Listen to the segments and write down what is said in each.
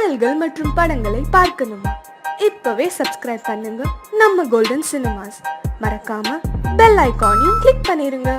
பாடல்கள் மற்றும் படங்களை பார்க்கணுமா? இப்பவே சப்ஸ்கிரைப் பண்ணுங்க நம்ம கோல்டன் சினிமாஸ். மறக்காம பெல் ஐகானையும் கிளிக் பண்ணிருங்க.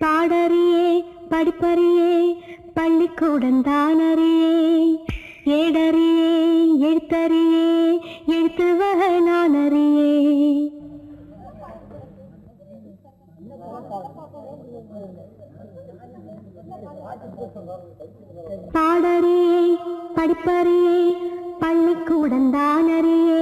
பாடறியே படிப்பறியே பள்ளிக்கூடந்தானறியே ஏடறியே எழுத்தறியே எழுத்து வகை நானறியே. பாடறியே படிப்பறியே பள்ளிக்கூடந்தானறியே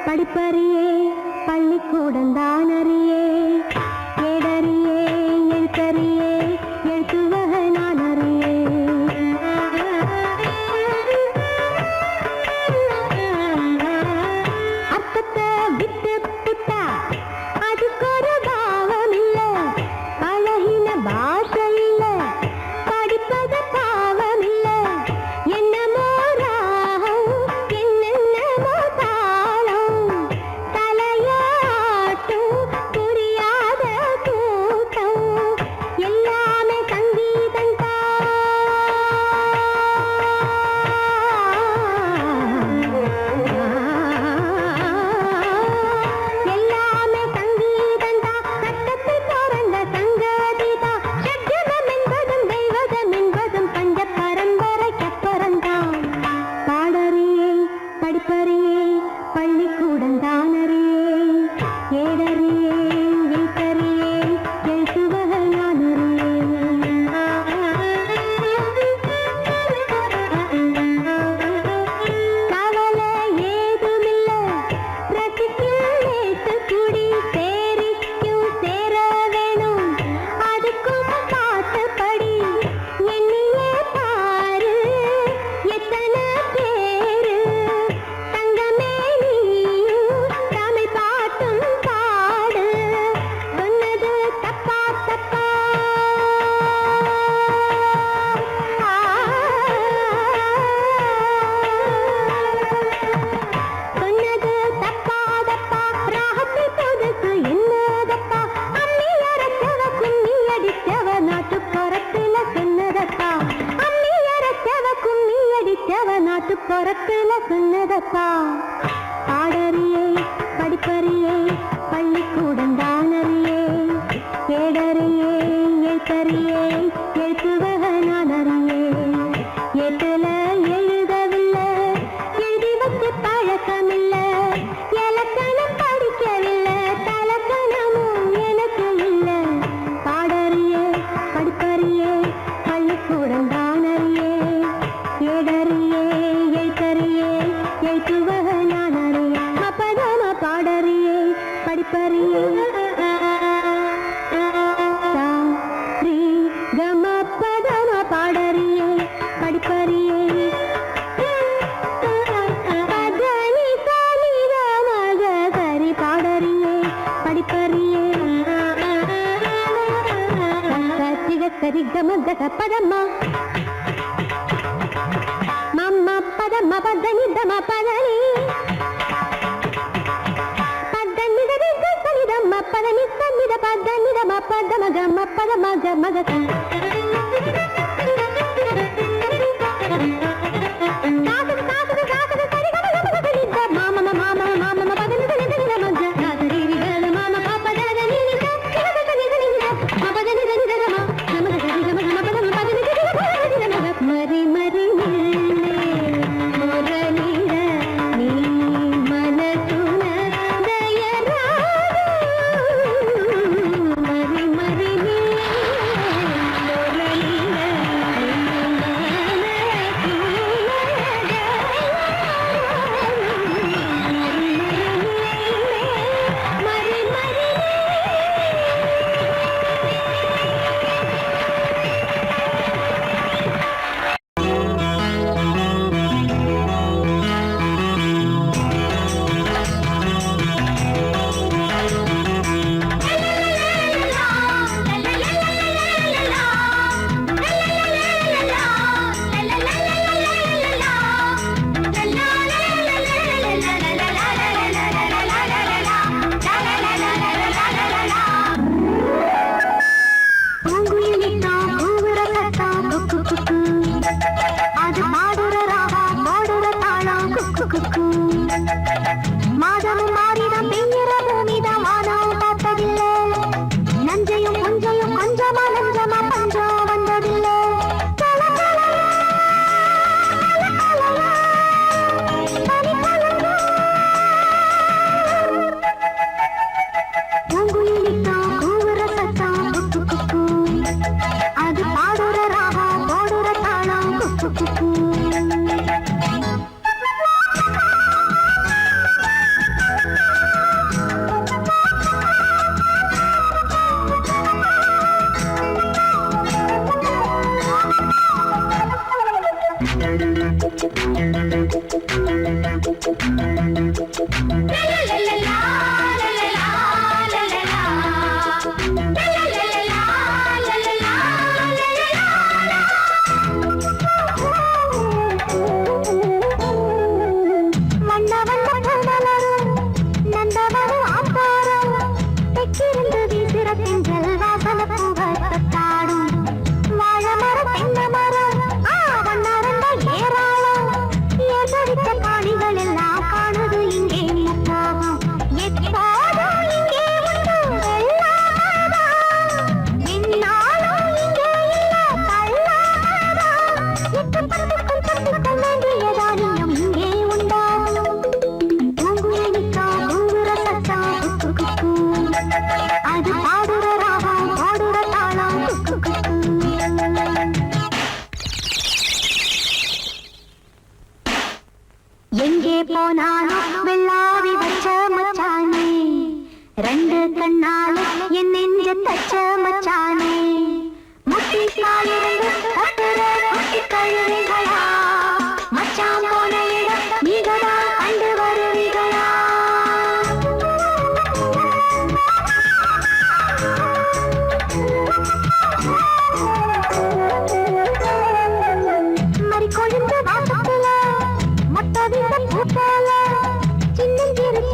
படிப்பறியே பள்ளிக்கூடம் தான் அறியே ஏடறியே எழுத்தறியே எழுத்துவக நான் அறியே அர்த்தத்தை விட்டு புட்டா அதுக்கு ஒரு பாவம் இல்ல பழகின பாஷை இல்ல படிப்பது பாவம் இல்ல என்னமோ ராகம் என்னென்னமோ தாளம் தலையாட்டும் புரியாத கூட்டம் எல்லாமே சங்கீதம் எல்லாமே சங்கீதம் சட்டத்தில் பிறந்த சங்கதிதான் ஷட்ஜகம் என்பதும் தெய்வதம் என்பதும் பஞ்ச பரம்பரைக்கப்புறந்தான் பாடறியே படிப்பறியே பள்ளிக்கூடம் தான் அறியே ஏடறியே எழுத்தறியே எழுத்துவக நான் கவலை ஏதுமில்ல ரசிக்கும் நேசு குடி சேரிக்கும் சேர வேணும் அதுக்கும் பாட்டு படி எண்ணியே பாரு எத்தனை பேரு தங்கமே நீயும் தமிழ் பாட்டும் பாடு சொன்னது தப்பா தப்பா சொன்னது தப்பா தப்பா ராகத்தில் புதுசு என்னதப்பா அம்மி அரைச்சவ கும்மி அடிச்சவ நாட்டுப்புறத்துல சொன்னதப்பா அம்மி அரைச்சவ கும்மி அடிச்சவ நாட்டுப்புறத்துல சொன்னதப்பா பாடறியே படிப்பறியே பள்ளிக்கூடம் தான் அறியே ஏடறியே எழுத்தறியே எழுத்துவக நான் அறியே எட்டுல எழுதவில்லை எழுதி வச்சு பழக்கமில்ல இலக்கணம் படிக்கவில்லை தலக்கணமும் எனக்கு இல்ல பாடறியே படிப்பறியே பள்ளிக்கூடம் தான் அறியே ஏடறியே எழுத்தறியே எழுத்துவக நான் அறியே மப்பதம பாடறியே படிப்பறியே ரீ கம பதம பாடறியே படிப்பறியே பதனி சனி ரமக சரி பாடறியே படிப்பறியே சச்சிக சரி கம கத பதம்மா மம்ம பதம பதனி தம பதனி பதனி தரி சனி தம பதனி சனி த பதனி தம பதம கம பதம கம கத மரி மரி முரளிர நீ மனசுன தயரா மரி மரி முரளிர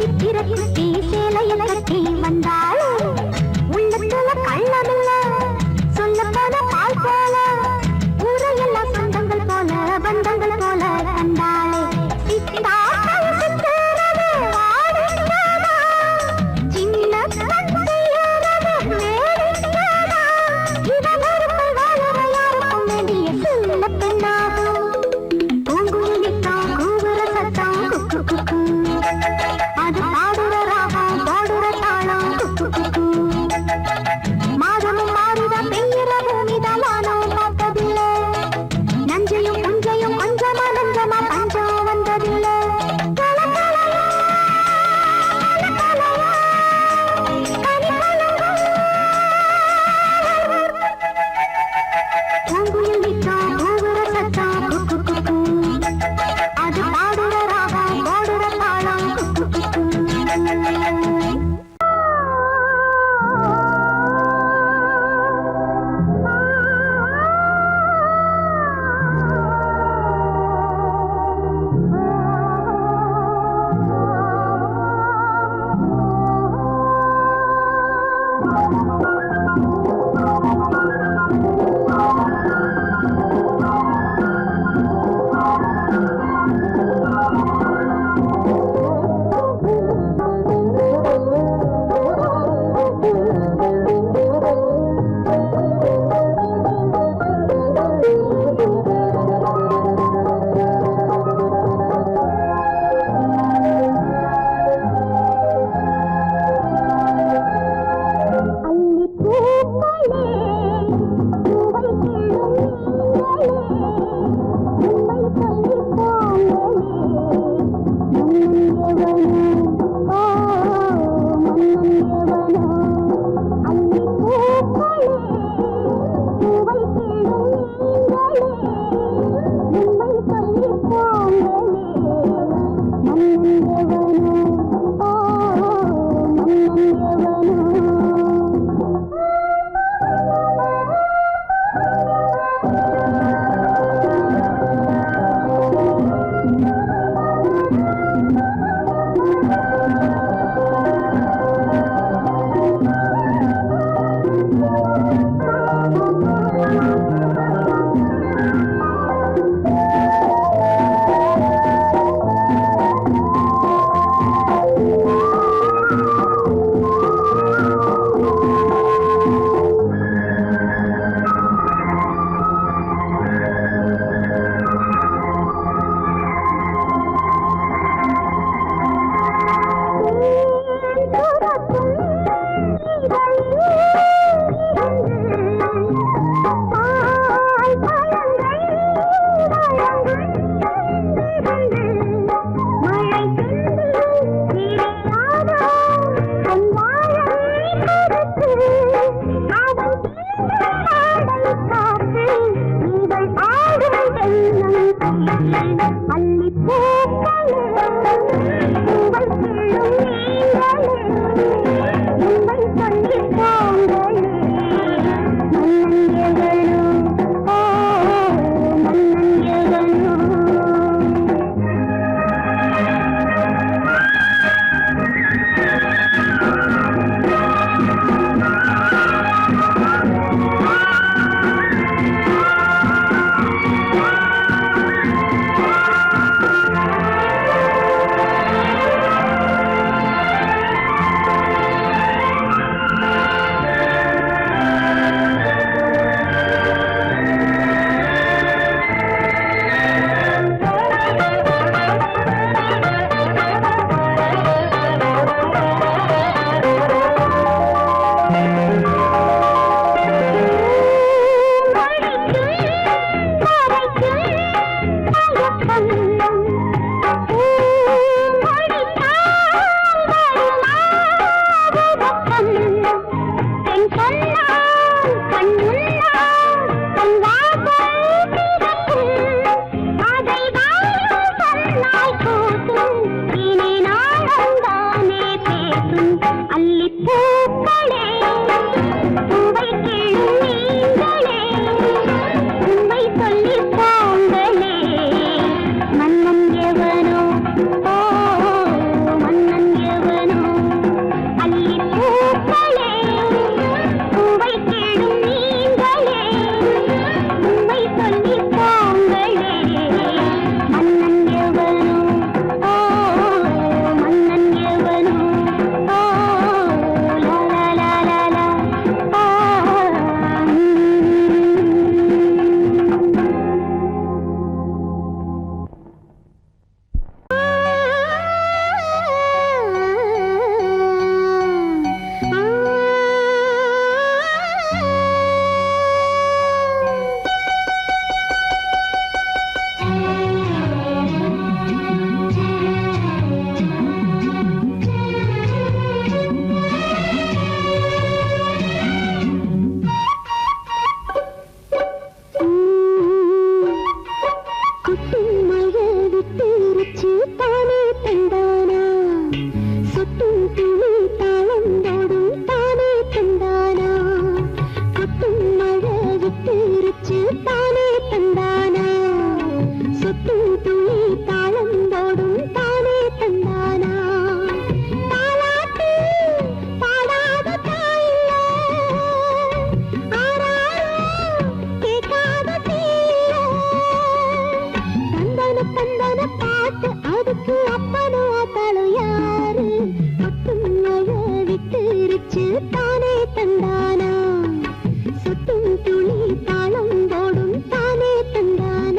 சித்திர குட்டி சேலையில கட்டி வந்தாள் உள்ளத்துல கள்ளமில்ல சொல்ல போன பால் போல ஊரையெல்லாம் சொந்தங்கள் போல பந்தங்கள் போல கண்டாளே சித்தாக்கள் சித்திரமே வாடிக்காதா சின்ன செய்யறது வேடிக்காதா இவன் ஒருமை வாழற யாருக்கும் வேண்டிய சின்ன பெண்ணாகும் பூங்குயிலித்தான் கூவுற சத்தம் குக்கு குக்கு அது பாடுற ராகம் பாடுற தாளம் குக்கு குக்கு மாதமும் மாறுத பெய்யுற பூமிதான் வானம் பார்த்ததில்லை நஞ்சையும் புஞ்சையும் கொஞ்சமா நஞ்சமா பஞ்சம் வந்ததில்லை பூங்குயிலித்தான் கூவுற சத்தம் குக்கு குக்கு அது பாடுற ராகம் பாடுற தாளம் குக்கு குக்கு மன்னன் எவனோ கொட்டும் துளி தாளம் போடும் தானே தந்தானா கொட்டும் மழை விட்டுருச்சு தானே தந்தானா சொட்டும் துளி தாளம் போடும் தானே தந்தானா தாலாட்டு பாடாத தாயில்ல ஆராரோ கேட்காத தீயில்ல தந்தன தந்தன பாட்டு அதுக்கு அப்பனும் ஆத்தாளும் யாரு கொட்டும் மழை விட்டுருச்சு தானே தந்தானா சொட்டும் துளி தாளம் போடும் தானே தந்தானா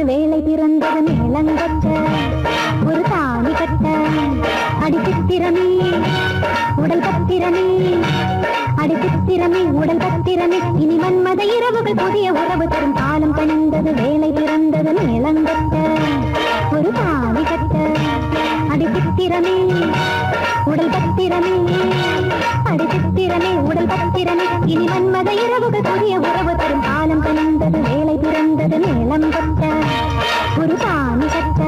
வேலை பிறந்தது மேலங்கட்ட ஒரு தாலி கட்ட அடித்திரமே உடல் பத்திரமே அடித்திரமே உடல் பத்திரமே இனி மன்மத இரவுகள் புதிய உறவு தரும் காலம் கணிந்தது வேலை பிறந்தது மேலங்கட்ட ஒரு தாலி கட்ட அடித்திரமே உடல் பத்திரமே அடித்திரமே உடல் பத்திரமே இனி மன்மத இரவுகள் புதிய உறவு தரும் காலம் கணிந்தது வேலை பிறந்தது மேலம் கட்ட ஒரு தாலி கட்ட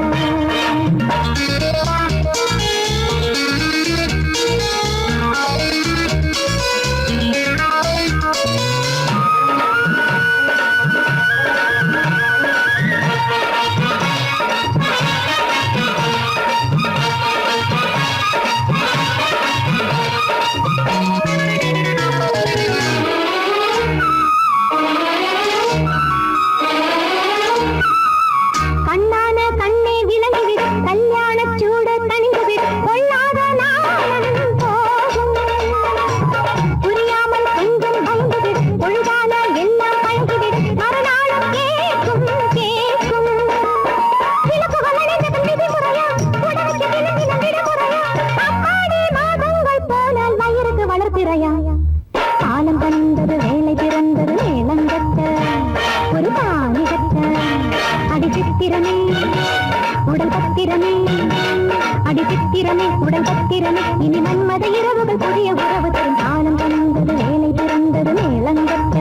அடித்திரமே உடல் பத்திரமே இனி மன்மத இரவுகள் புதிய உறவு தரும் காலம் கண்டது வேலை பிறந்தது மேலங்கட்ட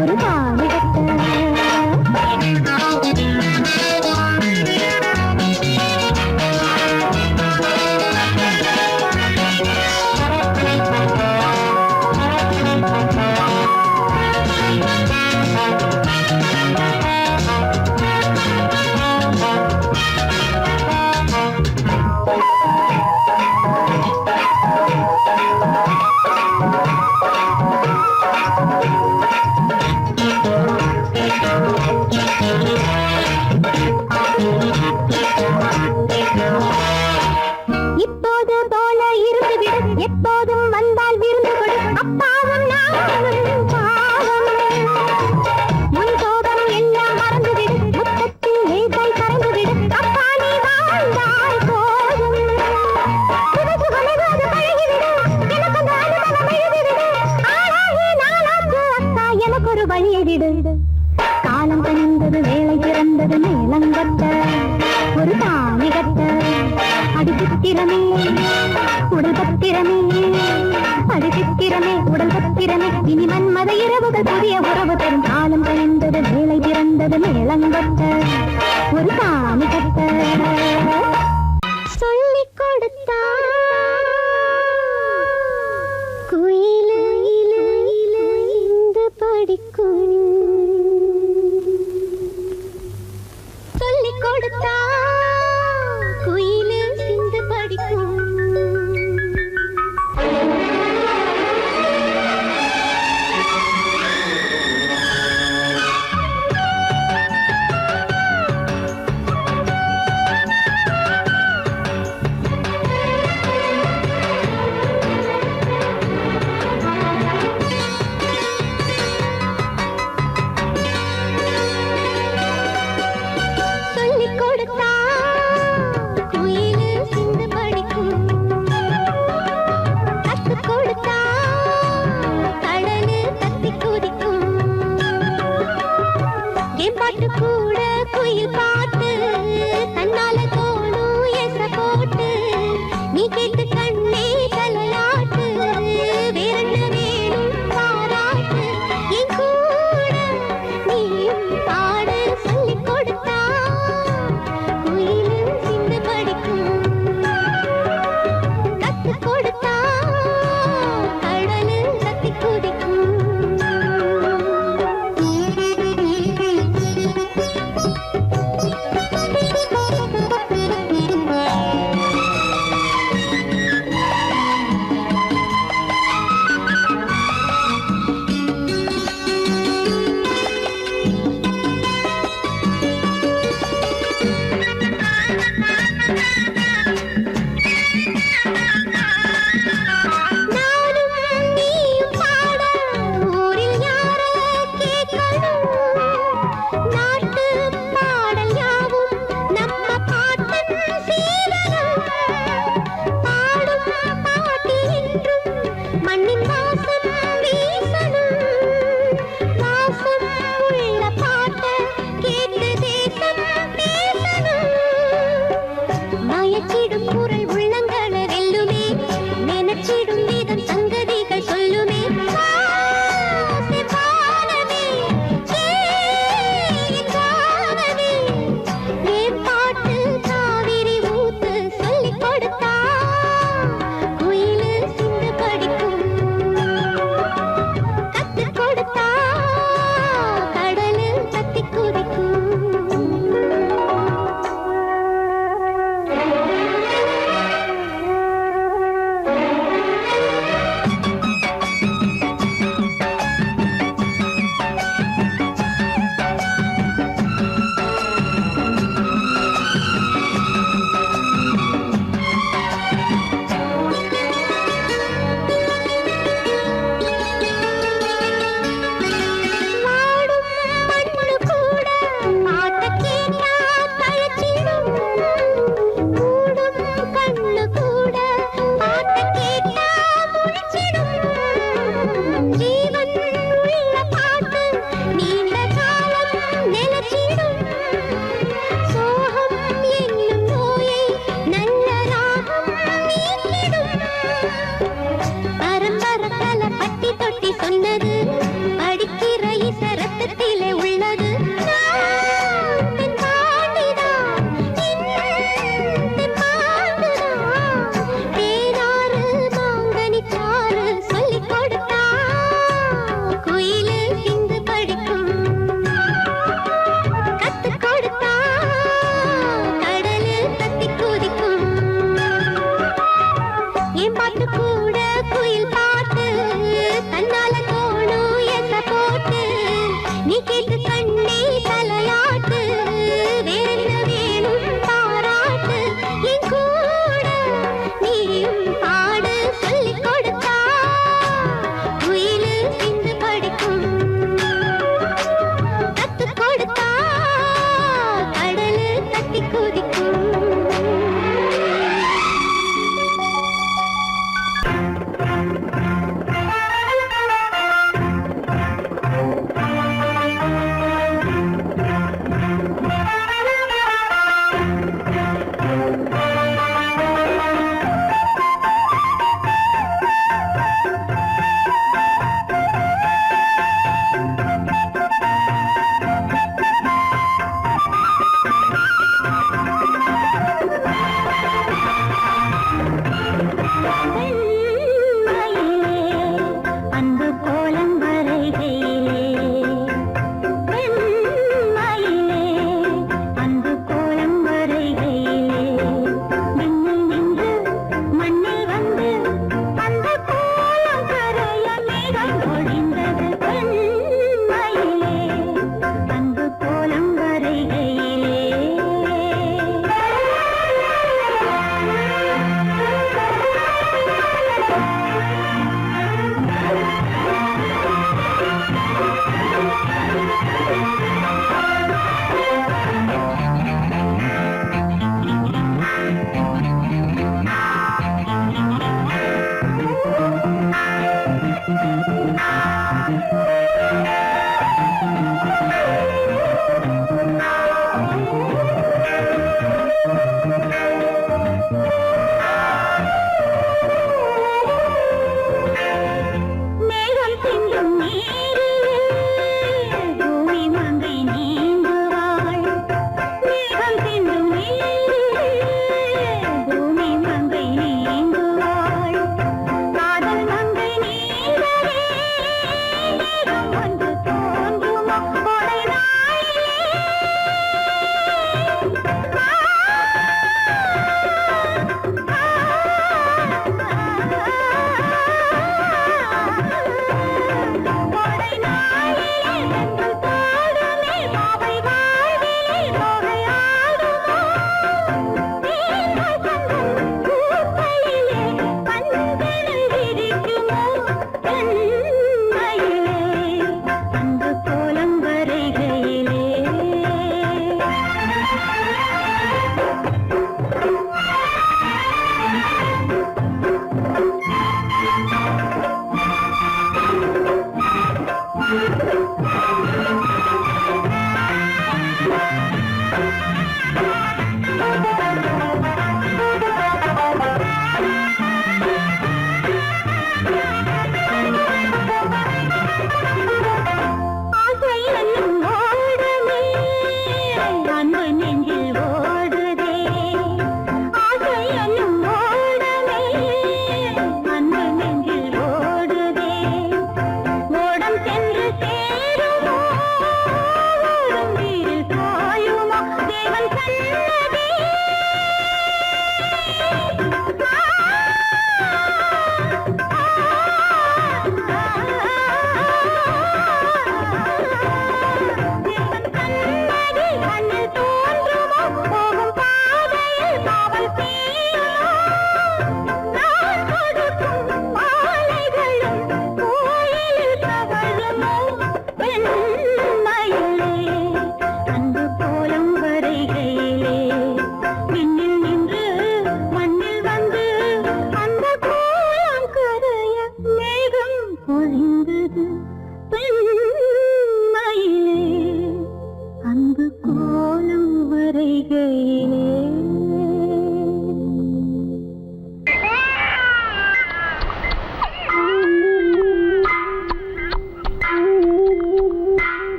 ஒரு தாலி கட்ட அடி சித்திரமே உடல் பத்திரமே, அடி சித்திரமே உடல் பத்திரமே, இனி மன்மத இரவுகள் புதிய உறவு தரும் காலம் கழிந்தது, வேலை பிறந்தது, மேளங்கொட்ட ஒரு சாமி கட்ட சொல்லிக் கொடுத்தா குயிலு இந்த படிக்கும், சொல்லிக் கொடுத்தா குயிலு சிந்து படிக்கும். கூட குயில் பாட்டு தன்னால தோணும் எச போட்டு நீ கேட்டு கண்ணே தலையாட்டு வேறென்ன வேணும் பாராட்டு என் கூட நீயும் பாடு சொல்லிக் கொடுத்தா குயிலு சிந்து படிக்கும் கத்து கொடுத்தா கடலு கத்தி குதிக்கும்.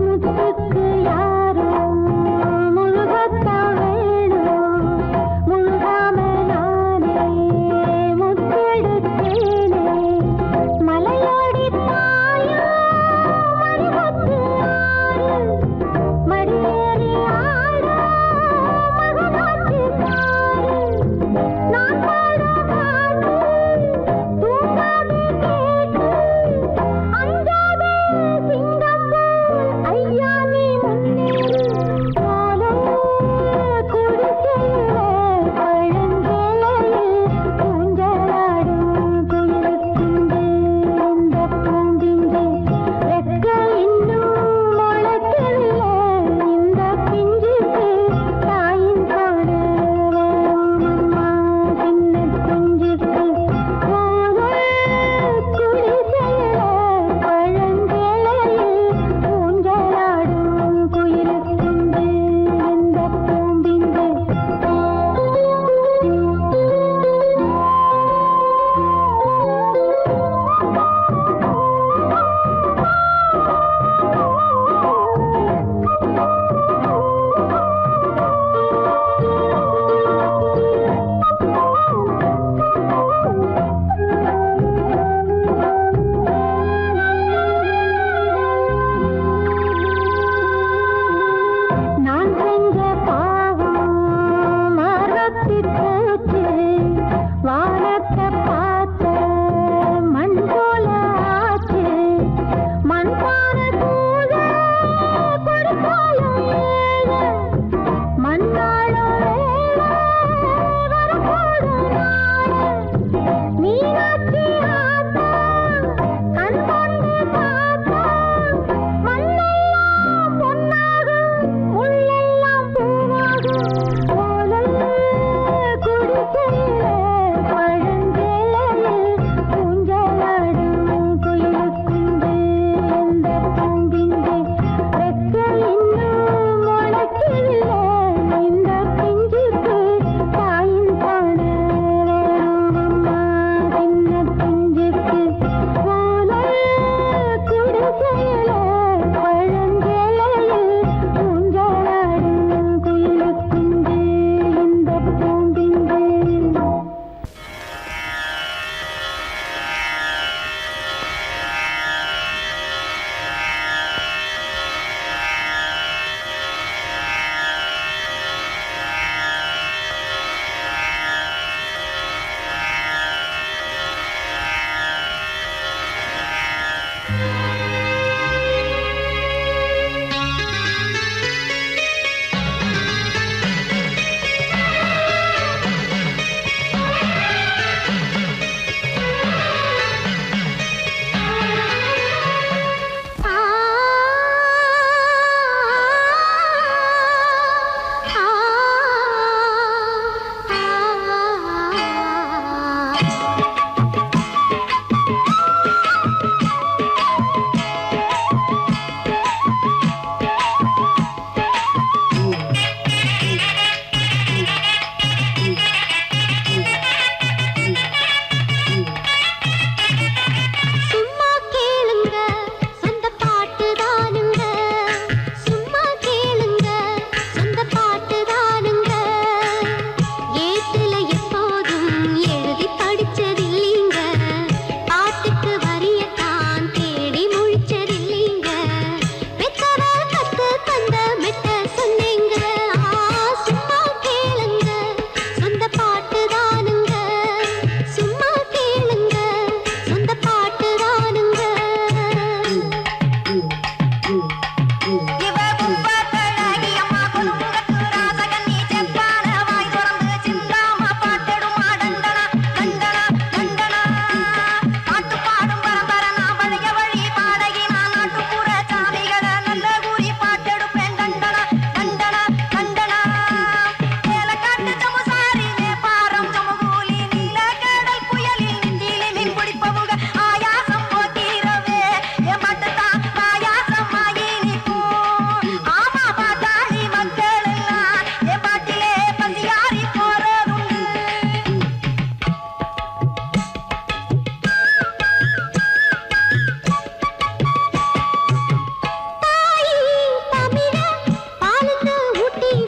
முத்துக்கு யாரும் முழுகத்தான் வேணும், முழுகாம நானே முத்தெடுத்தேனே. மலையோடி பாயும் மணிமுத்து ஆறு, மடியேறி ஆடும் மகராட்சி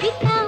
விட்டால்